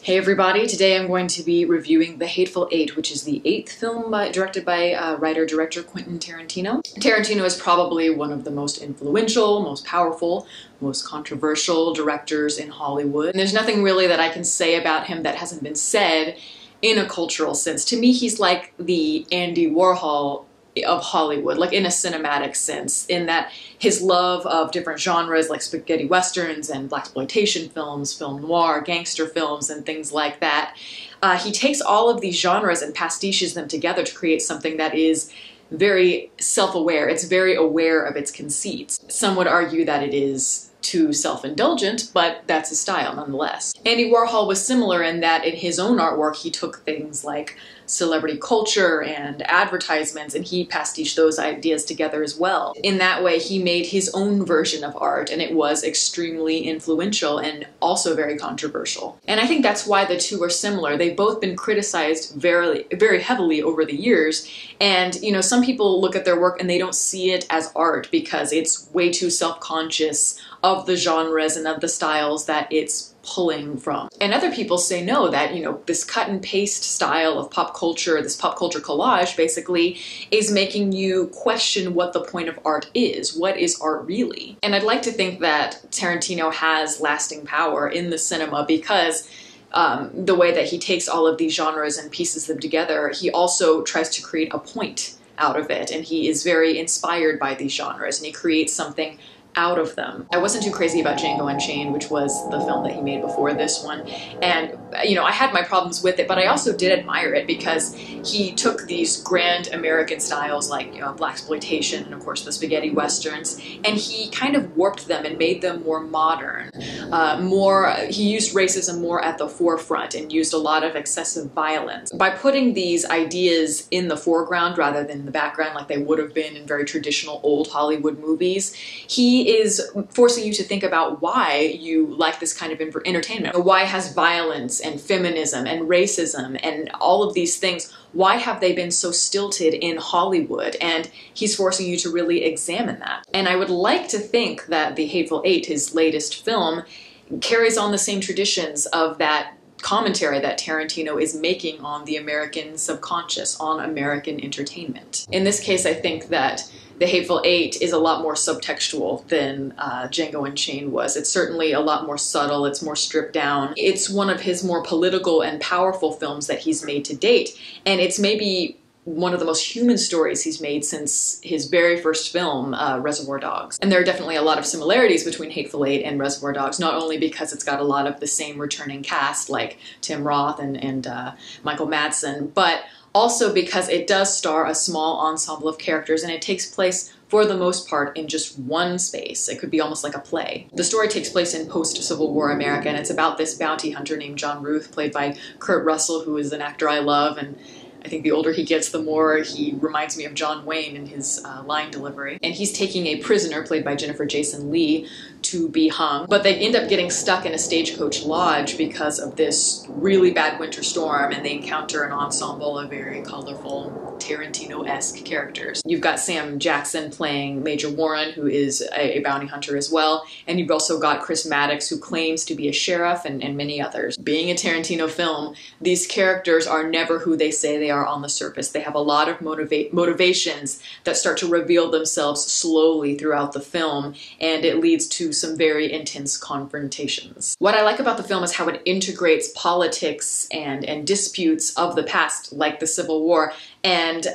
Hey everybody, today I'm going to be reviewing The Hateful Eight, which is the 8th film directed by writer-director Quentin Tarantino. Tarantino is probably one of the most influential, most powerful, most controversial directors in Hollywood. And there's nothing really that I can say about him that hasn't been said in a cultural sense. To me, he's like the Andy Warhol of Hollywood, like in a cinematic sense, in that his love of different genres like spaghetti westerns and blaxploitation films, film noir, gangster films, and things like that. He takes all of these genres and pastiches them together to create something that is very self-aware. It's very aware of its conceits. Some would argue that it is too self-indulgent, but that's his style nonetheless. Andy Warhol was similar in that in his own artwork he took things like celebrity culture and advertisements and he pastiched those ideas together as well. In that way he made his own version of art, and it was extremely influential and also very controversial. And I think that's why the two are similar. They've both been criticized very heavily over the years, and you know, some people look at their work and they don't see it as art because it's way too self-conscious of the genres and of the styles that it's pulling from. And other people say no, that, you know, this cut and paste style of pop culture, this pop culture collage basically, is making you question what the point of art is. What is art really? And I'd like to think that Tarantino has lasting power in the cinema because the way that he takes all of these genres and pieces them together, he also tries to create a point out of it, and he is very inspired by these genres and he creates something out of them. I wasn't too crazy about Django Unchained, which was the film that he made before this one, and you know, I had my problems with it, but I also did admire it because he took these grand American styles like, you know, blaxploitation and of course the spaghetti westerns, and he kind of warped them and made them more modern. He used racism more at the forefront and used a lot of excessive violence. By putting these ideas in the foreground rather than in the background like they would have been in very traditional old Hollywood movies, he is forcing you to think about why you like this kind of entertainment. Why has violence and feminism and racism and all of these things, why have they been so stilted in Hollywood? And he's forcing you to really examine that. And I would like to think that The Hateful Eight, his latest film, carries on the same traditions of that commentary that Tarantino is making on the American subconscious, on American entertainment. In this case, I think that The Hateful Eight is a lot more subtextual than Django Unchained was. It's certainly a lot more subtle, it's more stripped down. It's one of his more political and powerful films that he's made to date, and it's maybe one of the most human stories he's made since his very first film, Reservoir Dogs. And there are definitely a lot of similarities between Hateful Eight and Reservoir Dogs, not only because it's got a lot of the same returning cast like Tim Roth and Michael Madsen, but also because it does star a small ensemble of characters and it takes place for the most part in just one space. It could be almost like a play. The story takes place in post-Civil War America, and it's about this bounty hunter named John Ruth, played by Kurt Russell, who is an actor I love, and I think the older he gets, the more he reminds me of John Wayne in his line delivery. And he's taking a prisoner, played by Jennifer Jason Leigh, to be hung. But they end up getting stuck in a stagecoach lodge because of this really bad winter storm, and they encounter an ensemble of very colorful Tarantino-esque characters. You've got Sam Jackson playing Major Warren, who is a bounty hunter as well, and you've also got Chris Maddox, who claims to be a sheriff, and many others. Being a Tarantino film, these characters are never who they say they are on the surface. They have a lot of motivations that start to reveal themselves slowly throughout the film, and it leads to some very intense confrontations. What I like about the film is how it integrates politics and disputes of the past, like the Civil War, and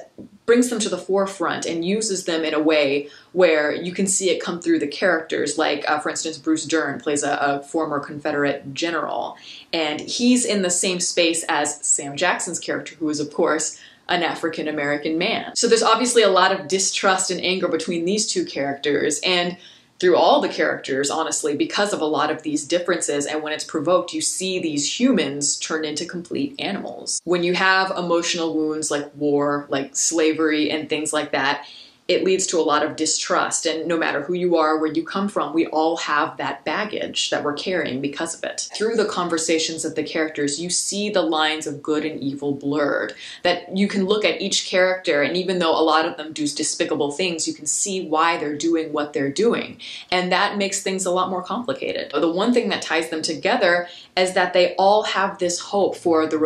brings them to the forefront and uses them in a way where you can see it come through the characters. Like, for instance, Bruce Dern plays a former Confederate general, and he's in the same space as Sam Jackson's character, who is, of course, an African-American man. So there's obviously a lot of distrust and anger between these two characters, and through all the characters, honestly, because of a lot of these differences, and when it's provoked, you see these humans turn into complete animals. When you have emotional wounds like war, like slavery, and things like that, it leads to a lot of distrust. And no matter who you are, where you come from, we all have that baggage that we're carrying because of it. Through the conversations of the characters, you see the lines of good and evil blurred, that you can look at each character, and even though a lot of them do despicable things, you can see why they're doing what they're doing. And that makes things a lot more complicated. The one thing that ties them together is that they all have this hope for the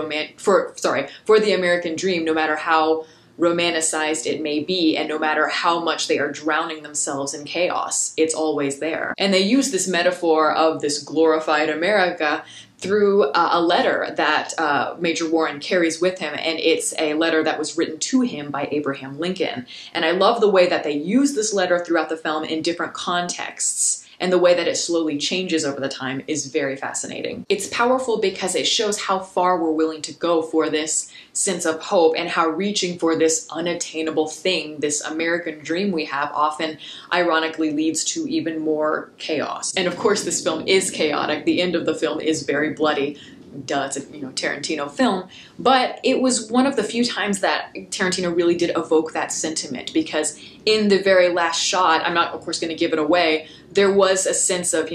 for the American dream, no matter how romanticized it may be, and no matter how much they are drowning themselves in chaos, it's always there. And they use this metaphor of this glorified America through a letter that Major Warren carries with him, and it's a letter that was written to him by Abraham Lincoln. And I love the way that they use this letter throughout the film in different contexts. And the way that it slowly changes over the time is very fascinating. It's powerful because it shows how far we're willing to go for this sense of hope, and how reaching for this unattainable thing, this American dream we have, often ironically leads to even more chaos. And of course this film is chaotic. The end of the film is very bloody. Duh, it's a Tarantino film, but it was one of the few times that Tarantino really did evoke that sentiment, because in the very last shot, I'm not of course going to give it away, there was a sense of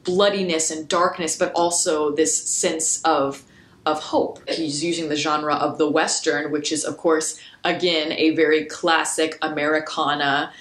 bloodiness and darkness, but also this sense of hope. He's using the genre of the Western, which is of course again a very classic Americana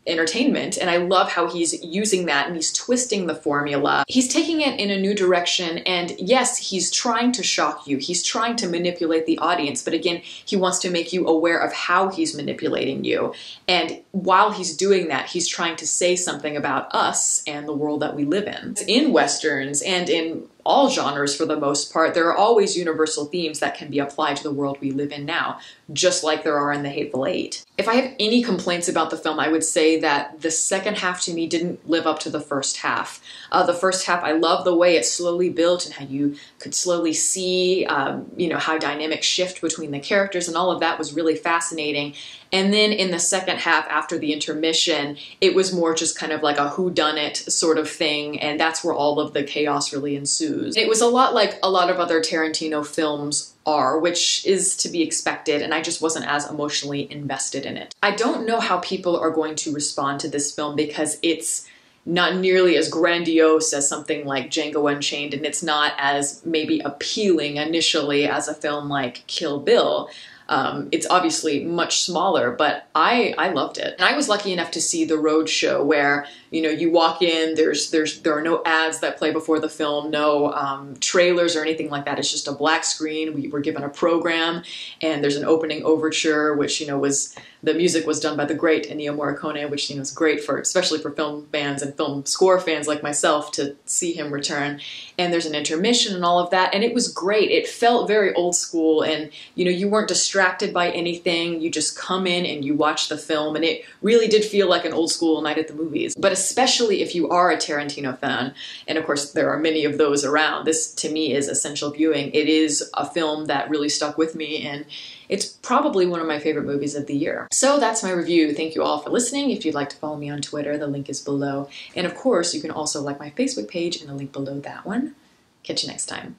entertainment, and I love how he's using that and he's twisting the formula. He's taking it in a new direction, and yes, he's trying to shock you, he's trying to manipulate the audience, but again, he wants to make you aware of how he's manipulating you. And while he's doing that, he's trying to say something about us and the world that we live in. In Westerns and in all genres for the most part, there are always universal themes that can be applied to the world we live in now, just like there are in The Hateful Eight. If I have any complaints about the film, I would say that the second half to me didn't live up to the first half. The first half, I love the way it slowly built and how you could slowly see, how dynamics shift between the characters, and all of that was really fascinating. And then in the second half, after the intermission, it was more just kind of like a whodunit sort of thing, and that's where all of the chaos really ensues. It was a lot like a lot of other Tarantino films are, which is to be expected, and I just wasn't as emotionally invested in it. I don't know how people are going to respond to this film, because it's not nearly as grandiose as something like Django Unchained, and it's not as maybe appealing initially as a film like Kill Bill. It's obviously much smaller, but I loved it. And I was lucky enough to see the road show where, you walk in, there are no ads that play before the film, no trailers or anything like that. It's just a black screen. We were given a program, and there's an opening overture, which, the music was done by the great Ennio Morricone, which, is great especially for film fans and film score fans like myself to see him return. And there's an intermission and all of that. And it was great. It felt very old school, and, you weren't distracted by anything. You just come in and you watch the film, and it really did feel like an old school night at the movies. But especially if you are a Tarantino fan, and of course there are many of those around, this to me is essential viewing. It is a film that really stuck with me, and it's probably one of my favorite movies of the year. So that's my review. Thank you all for listening. If you'd like to follow me on Twitter, the link is below. And of course, you can also like my Facebook page and the link below that one. Catch you next time.